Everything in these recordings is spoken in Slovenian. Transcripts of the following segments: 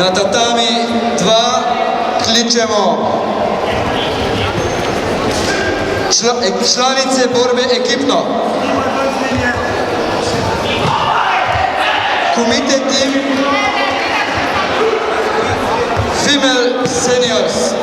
Na tatami 2 kličemo članice borbe ekipno. Kumite team female seniors.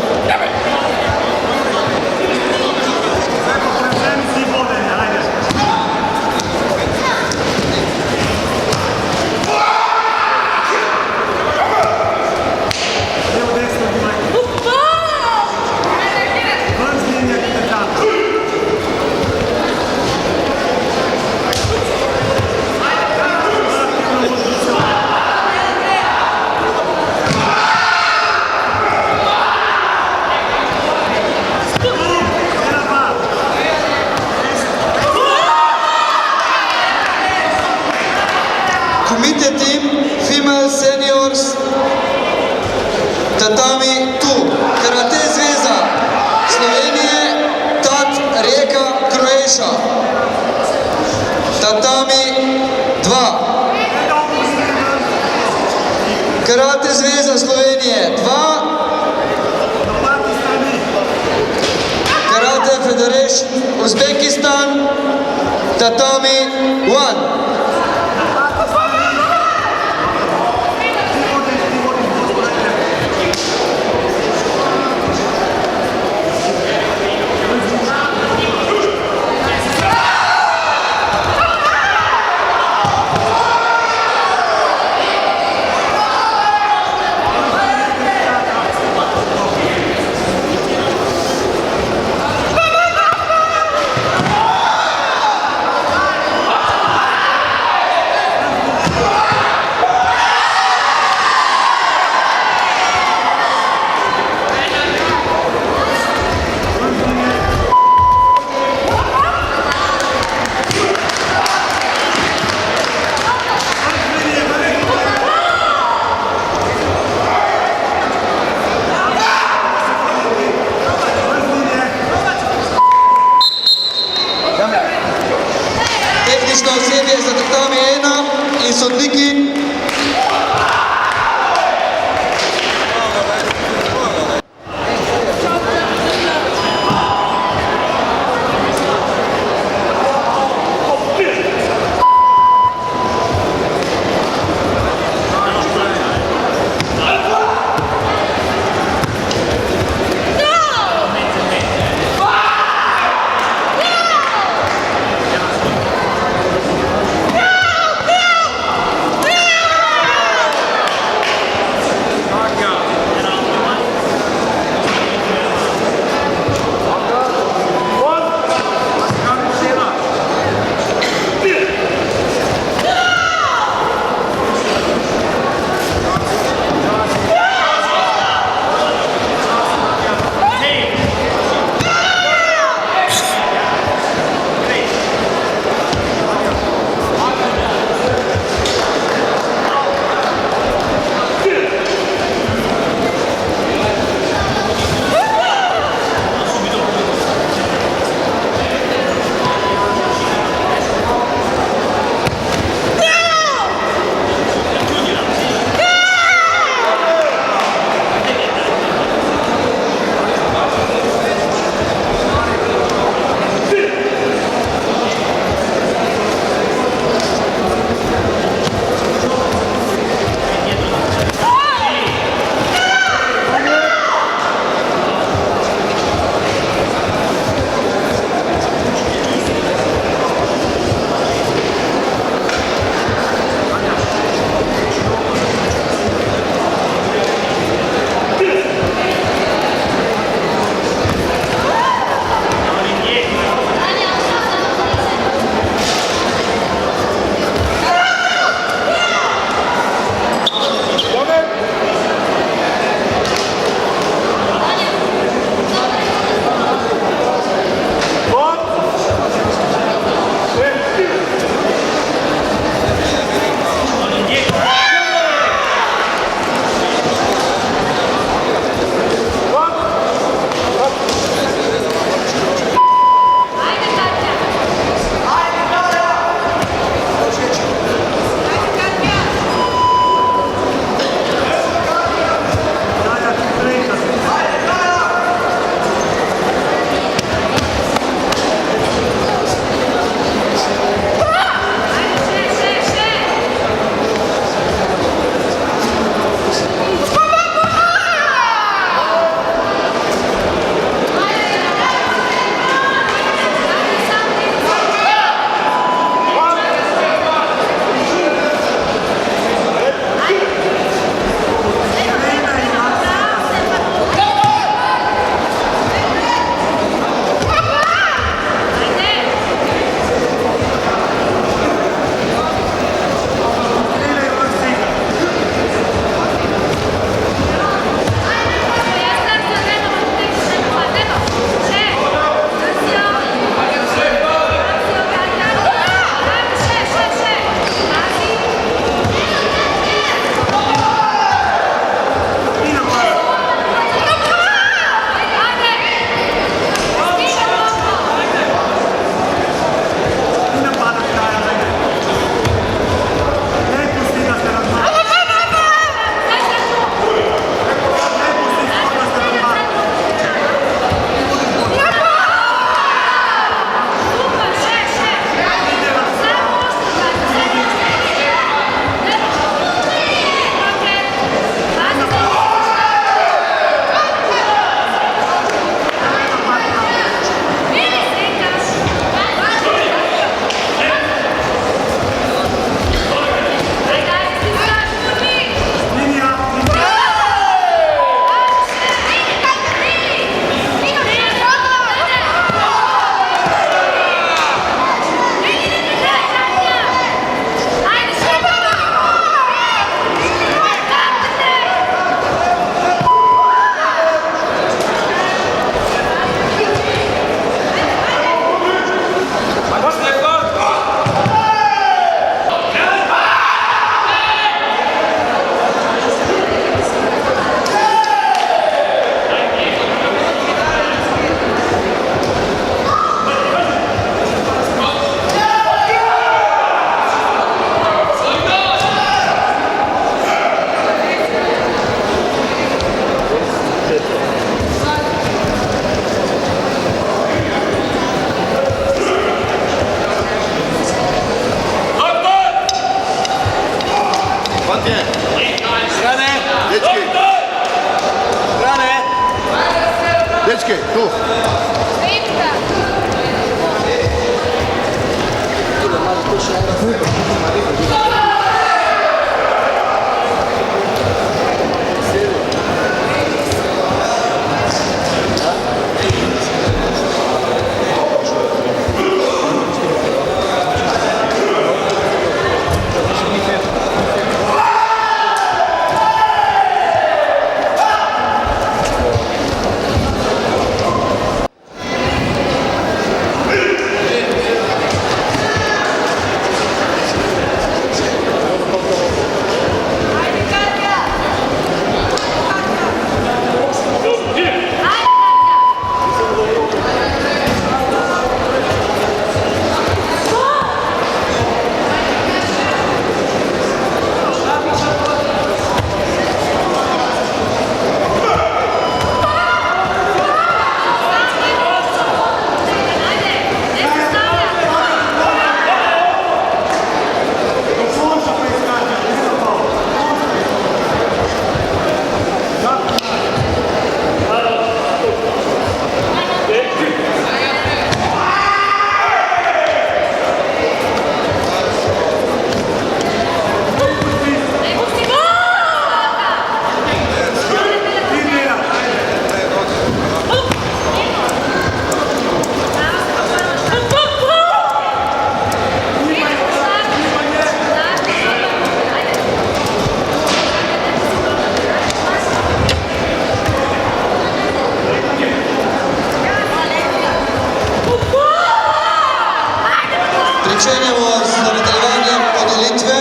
Kumite team female seniors tatami 2 Karate zveza Slovenije Tat Rijeka Croatia tatami 2 Karate zveza Slovenije 2 Karate Federation Uzbekistan tatami 1. Dečki, tu. Pričenjamo z nadaljevanjem podelitve.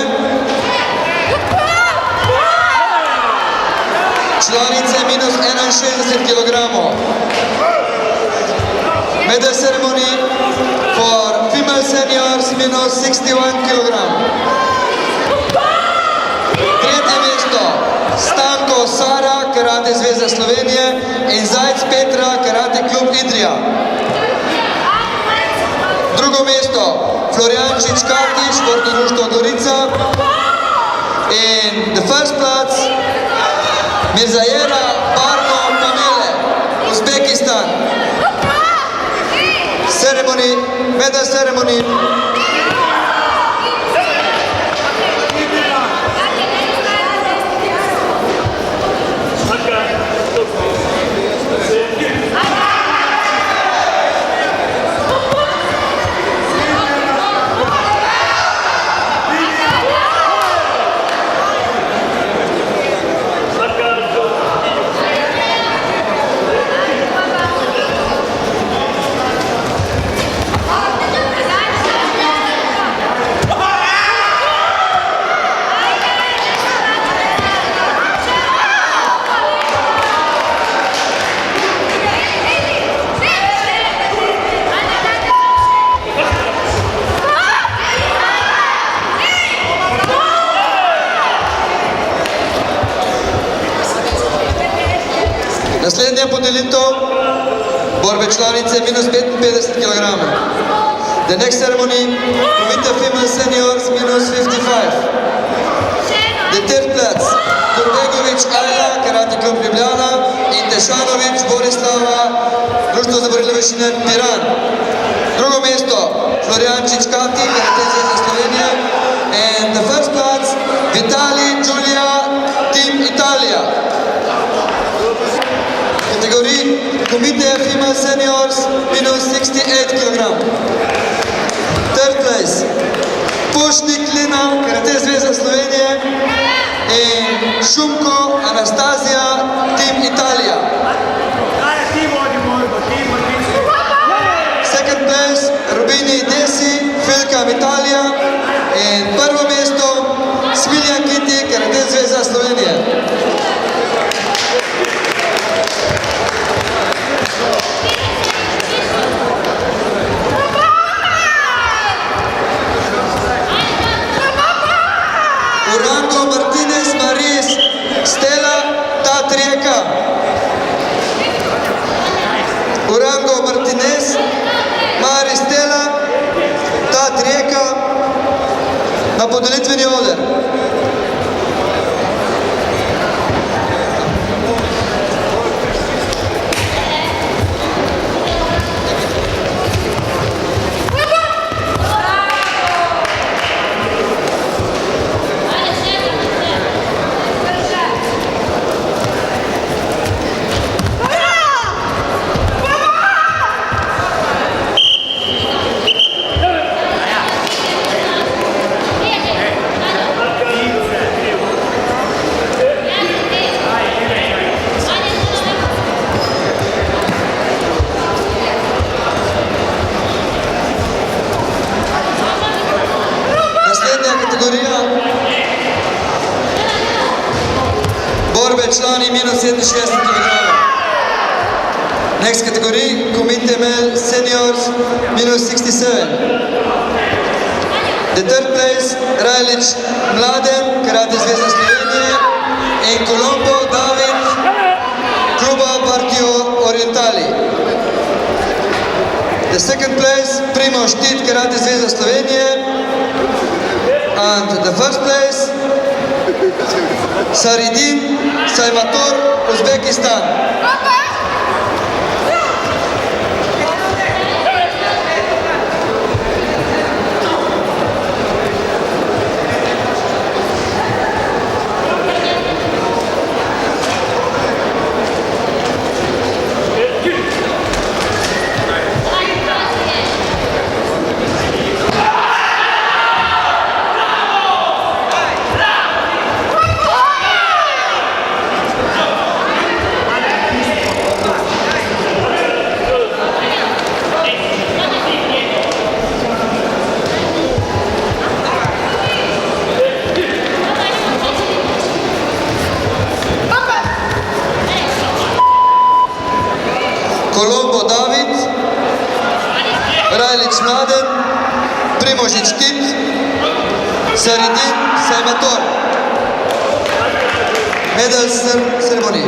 Članice minus 61 kg. Medal ceremony for female seniors minus 61 kg. Tretje mesto Stanko Sara, Karate zveza Slovenije in Zajc Petra, Karate klub Idrija. Drugo mesto Florjančič Kati, Športno društvo Gorica. In the first plac Mirzajera Barno Pamele, Uzbekistan. Ceremony, medal ceremony. Naslednja podelitev borbe članice minus 55 kg. The next ceremony, Komite Female Seniors minus 55. The third plac, Turbegović Ajla, Karate klub Ljubljana in Tešanović Borislava, Društvo za borilne veščine Piran. Drugo mesto, Florjančič Kati, Karate zveza Slovenije. And the first plac, Vitali Giulia, Team Italija. Kategoriji Komite Female Seniors minus 68 kg. Third place Pušnik Lina, Karate zveza Slovenije in Šumko Anastazija, Team Italija. Second place Rubini Desi, Filkam Italija in prvo mesto Smiljan Kiti, Karate zveza Slovenije. Urango Martinez Maris, Stella Tatrijeka. Urango Martinez Maris Stella Tatrijeka na podelitveni oder. Romani minus 67 kg. Next category, Comité Male Seniors minus 67. The third place, Rajlić Mladen, Karate Zvezda Slovenije, in Colombo David, Kluba Partio Orientali. The second place, Primož Tit, Karate Zvezda Slovenije, and the first place, Saridin Saymatur, Uzbekistan. Colombo David, Rajlić Mladen, Primož Tit, Saridin Saymatur. Medal ceremony.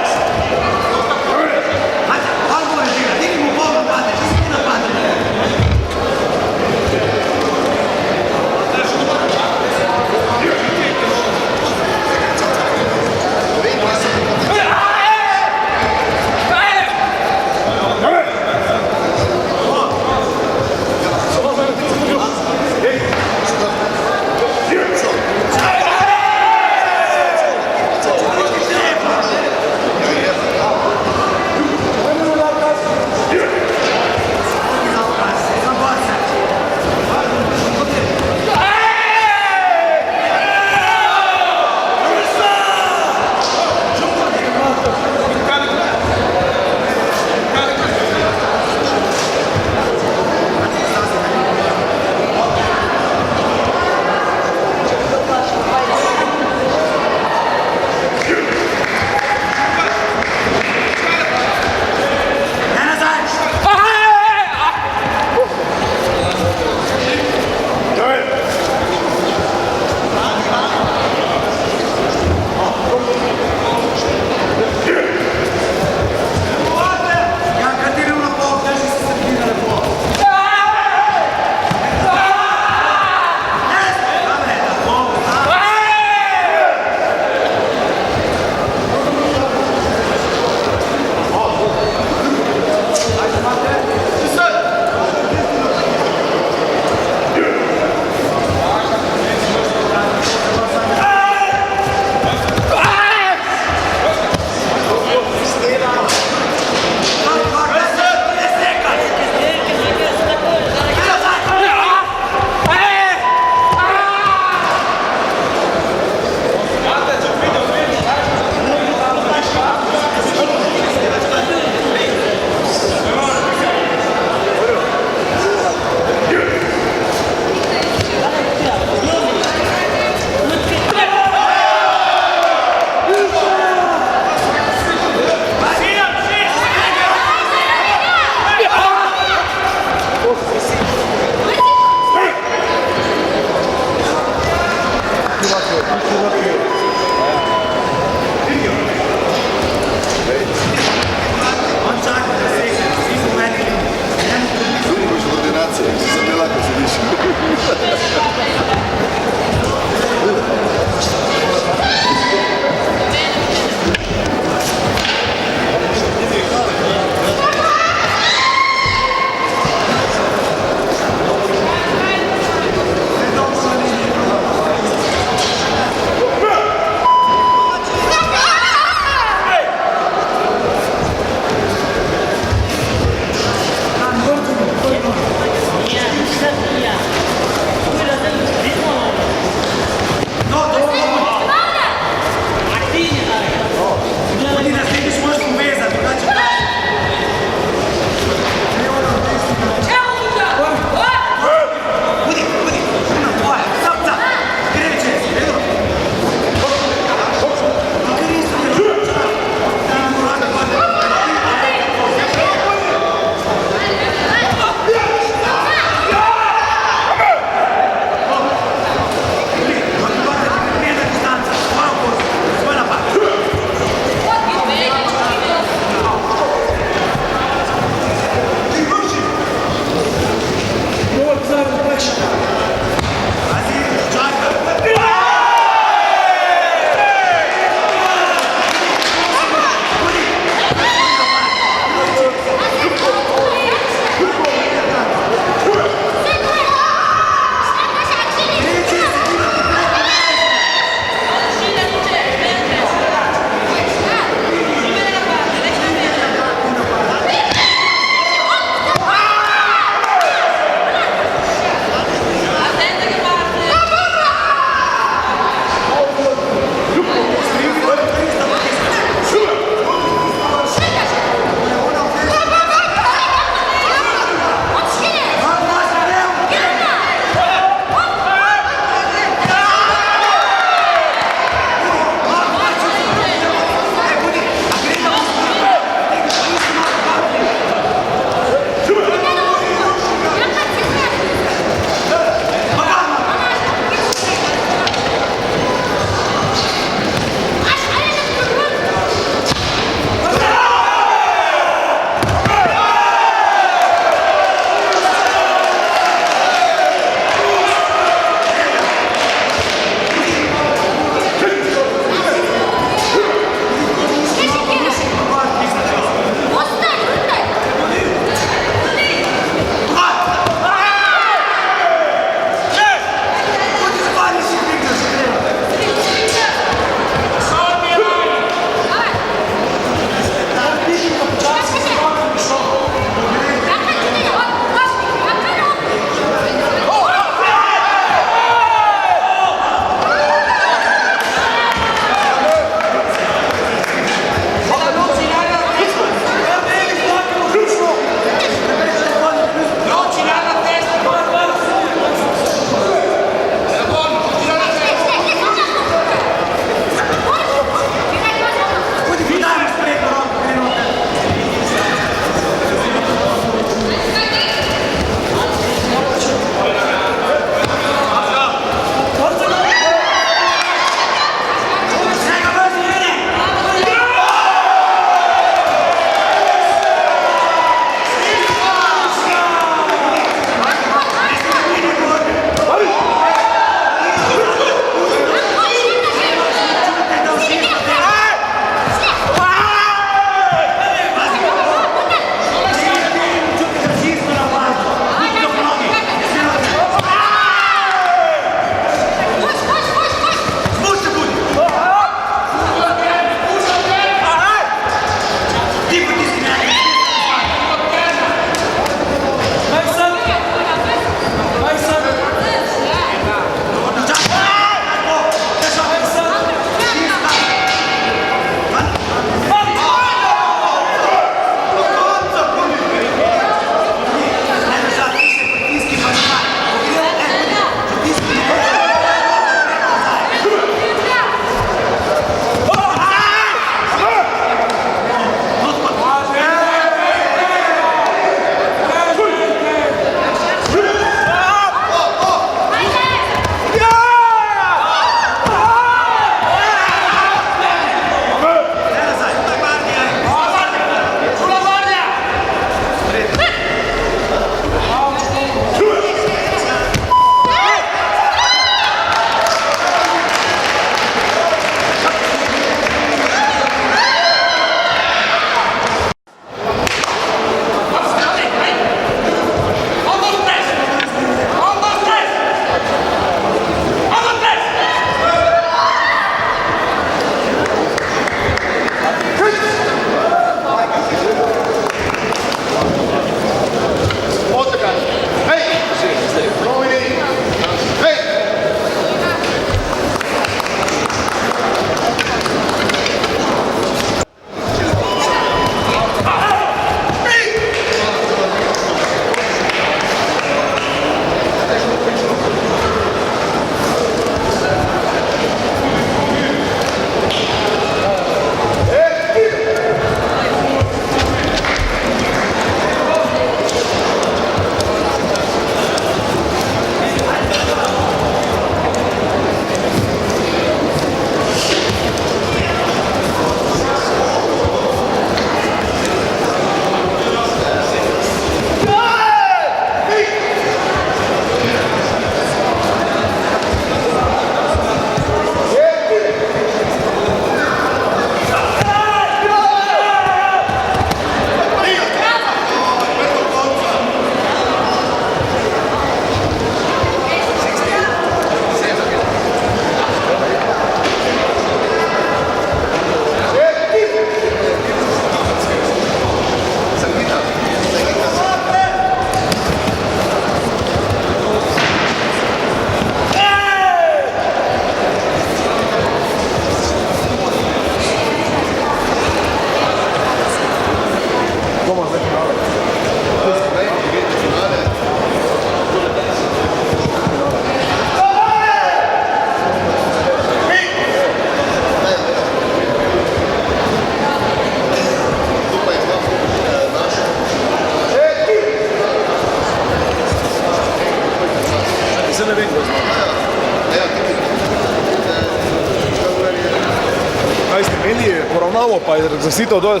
Kaj ste meni poravnavo, pa je zasitev dol,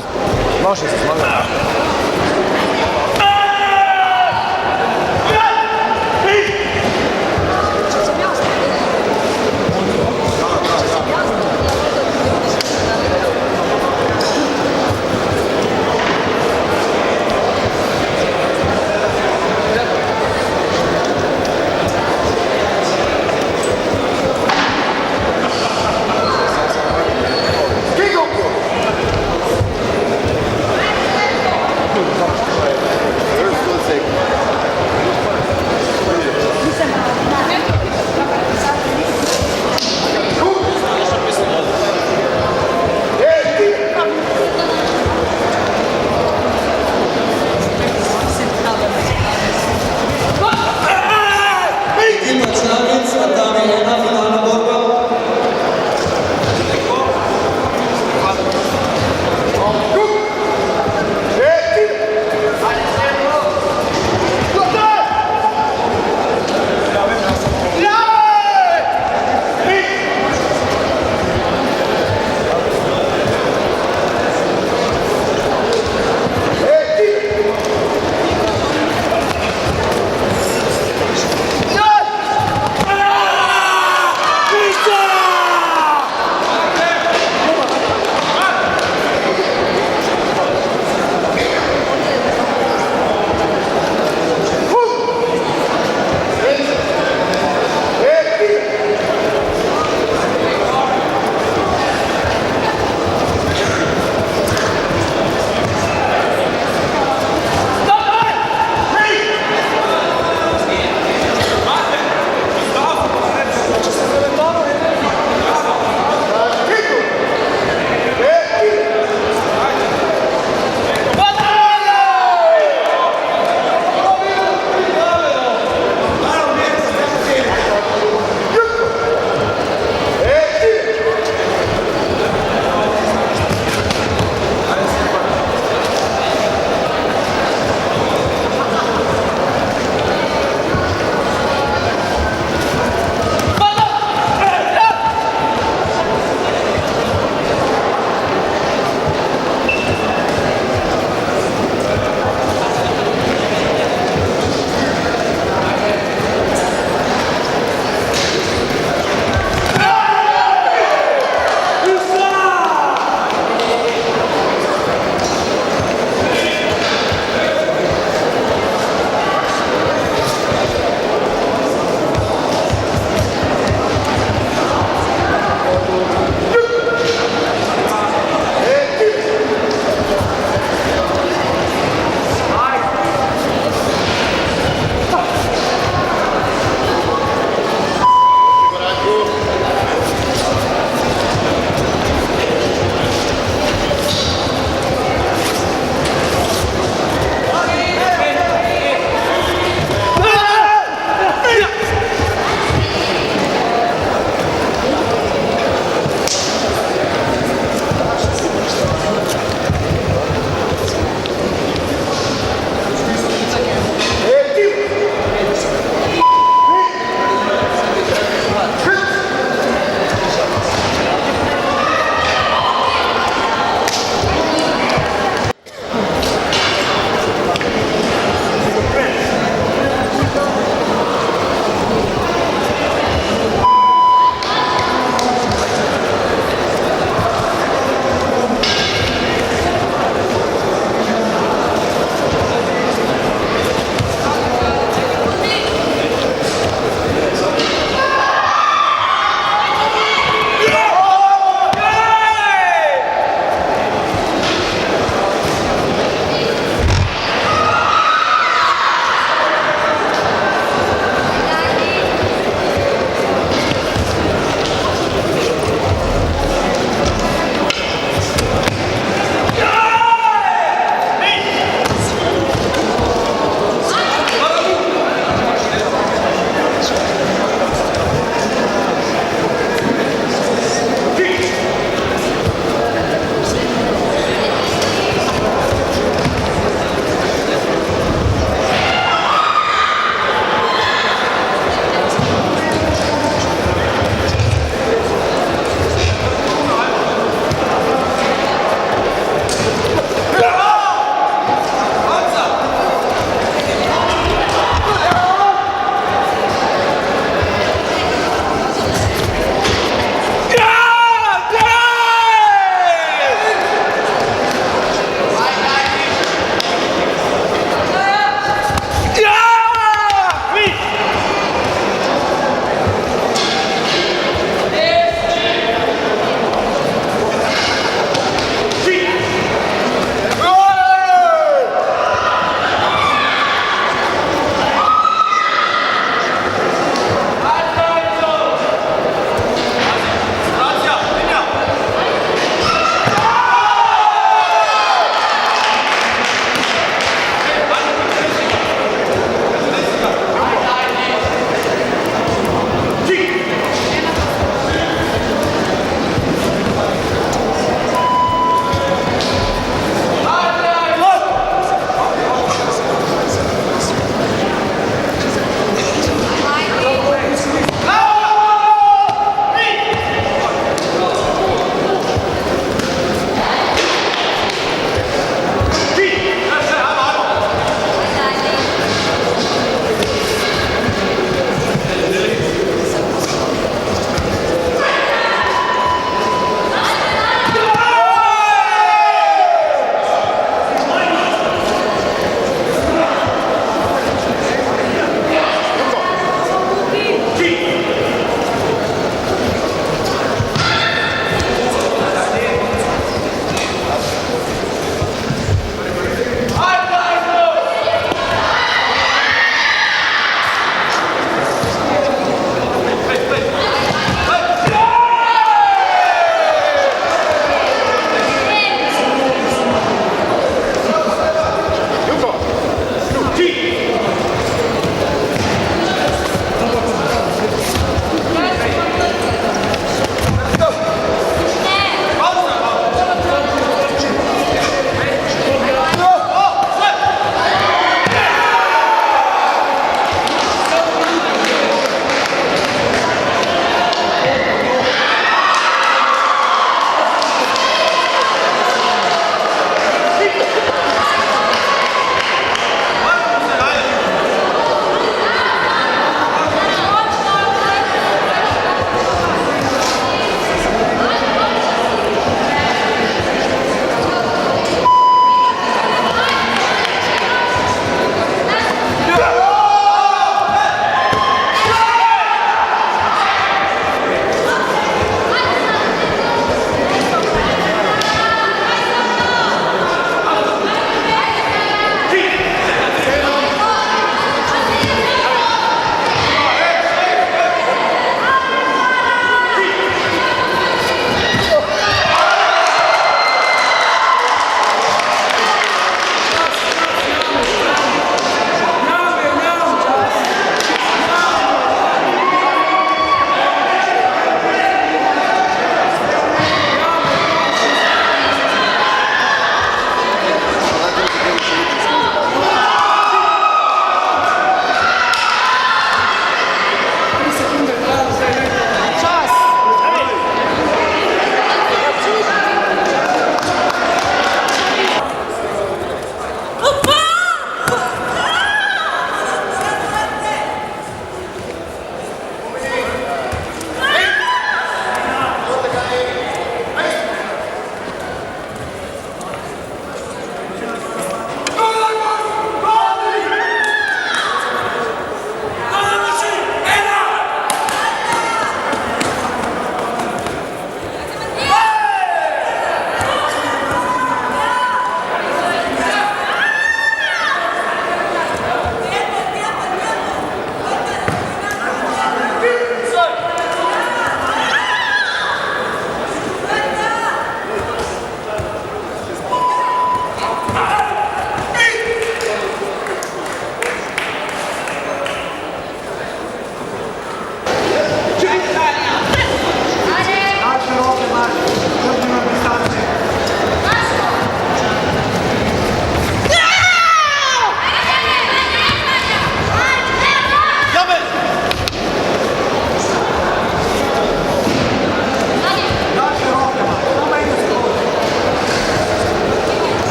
naše se zmaga.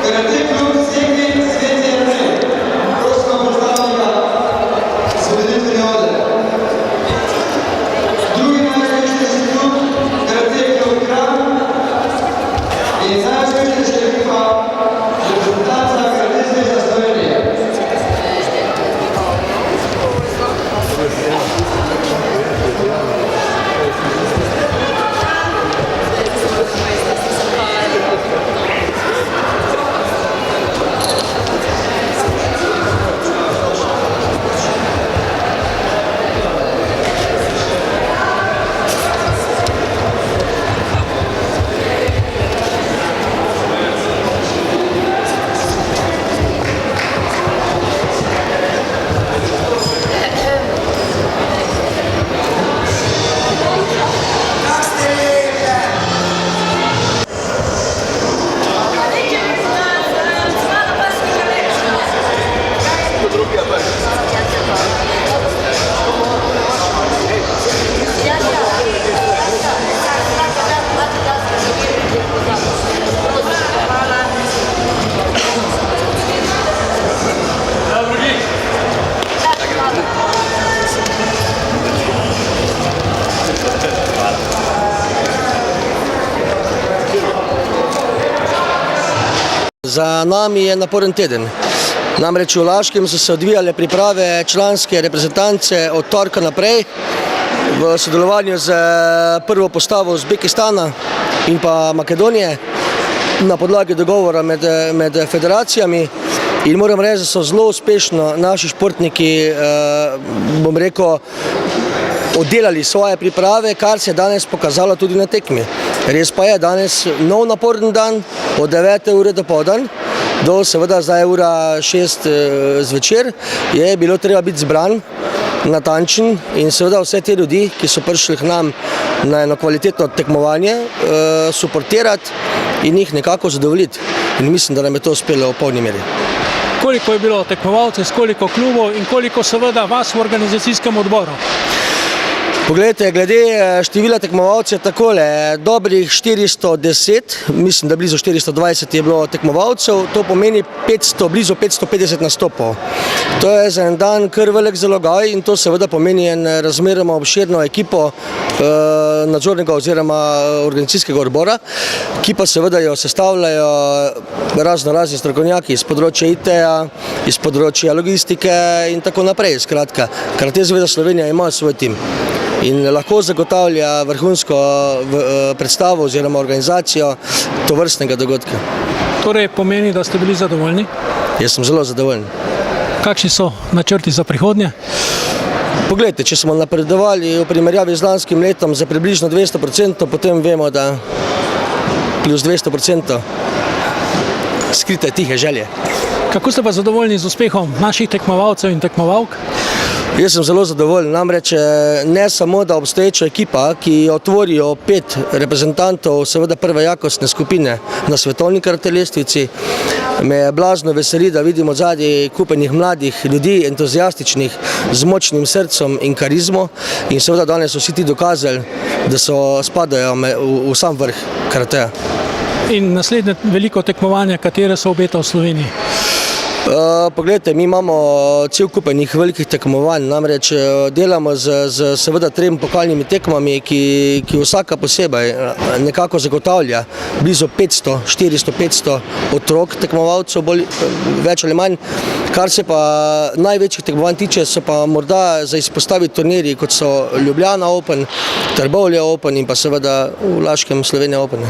Karate klub Zikri Sveti Andrej. Prosimo predstavnika osvoboditvene oder. Drugi najuspešnejši klub Karate klub Kranj in najuspešnejša ekipa reprezentanca Karate zveza Slovenije. Za nami je naporen teden. Namreč v Laškem so se odvijale priprave članske reprezentance od torka naprej v sodelovanju z prvo postavo Uzbekistana in pa Makedonije na podlagi dogovora med federacijami. In moram reči, da so zelo uspešno naši športniki, bom rekel, oddelali svoje priprave, kar se je danes pokazalo tudi na tekmi. Res pa je danes nov naporen dan od 9. ure dopoldan do seveda zdaj ura 6 zvečer je bilo treba biti zbran, natančen in seveda vse te ljudi, ki so prišli k nam na eno kvalitetno tekmovanje, suportirati in jih nekako zadovoljiti. In mislim, da nam je to uspelo v polni meri. Koliko je bilo tekmovalcev, koliko klubov in koliko seveda vas v organizacijskem odboru? Poglejte, glede števila tekmovalcev je takole, dobrih 410, mislim, da blizu 420 je bilo tekmovalcev, to pomeni blizu 550 nastopov. To je za en dan kar velik zalogaj in to seveda pomeni en razmeroma obširno ekipo nadzornega oziroma organizacijskega odbora, ki pa seveda jo sestavljajo razni strokovnjaki iz področja IT-ja, iz področja logistike in tako naprej. Skratka, Karate zveza Slovenija ima svoj tim in lahko zagotavlja vrhunsko predstavo oziroma organizacijo tovrstnega dogodka. Torej pomeni, da ste bili zadovoljni? Jaz sem zelo zadovoljen. Kakšni so načrti za prihodnje? Poglejte, če smo napredovali v primerjavi z lanskim letom za približno 200%, potem vemo, da plus 200% skrite tihe želje. Kako ste pa zadovoljni z uspehom naših tekmovalcev in tekmovalk? Jaz sem zelo zadovoljen, namreč ne samo, da obstoječa ekipa, ki otvorijo 5 reprezentantov, seveda prve jakostne skupine na svetovni karate lestvici, me je blazno veseli, da vidimo zadnji kupenih mladih ljudi, entuzijastičnih, z močnim srcem in karizmo in seveda danes so vsi ti dokazali, da spadajo v sam vrh karateja. In naslednje veliko tekmovanje, katere so obeta v Sloveniji? Poglejte, mi imamo cel kup enih velikih tekmovanj, namreč delamo z seveda 3 pokalnimi tekmami, ki vsaka posebej nekako zagotavlja blizu 500, 400-500 otrok tekmovalcev, več ali manj. Kar se pa največjih tekmovanj tiče, so pa morda za izpostaviti turnirji, kot so Ljubljana Open, Trbovlje Open in pa seveda v Laškem Slovenija Open.